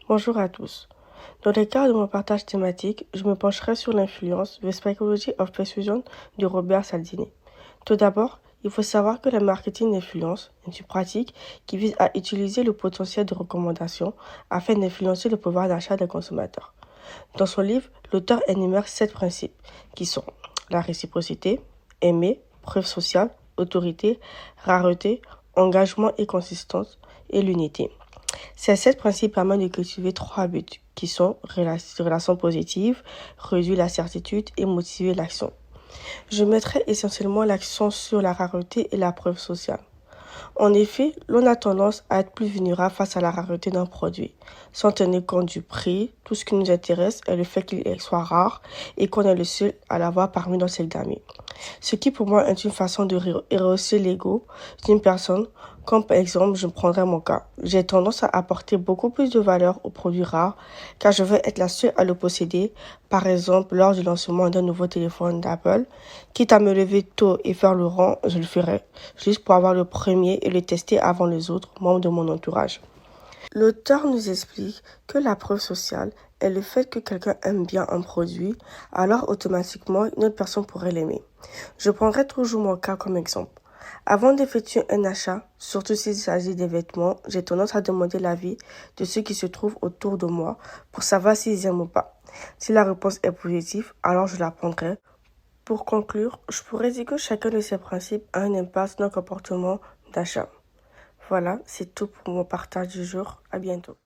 Bonjour à tous. Dans le cadre de mon partage thématique, je me pencherai sur l'influence The Psychology of Persuasion de Robert Cialdini. Tout d'abord, il faut savoir que le marketing d'influence est une pratique qui vise à utiliser le potentiel de recommandation afin d'influencer le pouvoir d'achat des consommateurs. Dans son livre, l'auteur énumère 7 principes qui sont la réciprocité, aimer, preuve sociale, autorité, rareté, engagement et consistance et l'unité. Ces 7 principes permettent de cultiver 3 buts qui sont relations positives, réduire la certitude et motiver l'action. Je mettrai essentiellement l'accent sur la rareté et la preuve sociale. En effet, l'on a tendance à être plus vulnérable face à la rareté d'un produit. Sans tenir compte du prix, tout ce qui nous intéresse est le fait qu'il soit rare et qu'on est le seul à l'avoir parmi nos cercles d'amis. Ce qui pour moi est une façon de rehausser l'ego d'une personne, comme par exemple, je prendrai mon cas. J'ai tendance à apporter beaucoup plus de valeur aux produits rares car je veux être la seule à le posséder, par exemple lors du lancement d'un nouveau téléphone d'Apple. Quitte à me lever tôt et faire le rang, je le ferai, juste pour avoir le premier et le tester avant les autres membres de mon entourage. L'auteur nous explique que la preuve sociale est le fait que quelqu'un aime bien un produit, alors automatiquement une autre personne pourrait l'aimer. Je prendrai toujours mon cas comme exemple. Avant d'effectuer un achat, surtout s'il s'agit des vêtements, j'ai tendance à demander l'avis de ceux qui se trouvent autour de moi pour savoir s'ils aiment ou pas. Si la réponse est positive, alors je la prendrai. Pour conclure, je pourrais dire que chacun de ces principes a un impact sur notre comportement d'achat. Voilà, c'est tout pour mon partage du jour. À bientôt.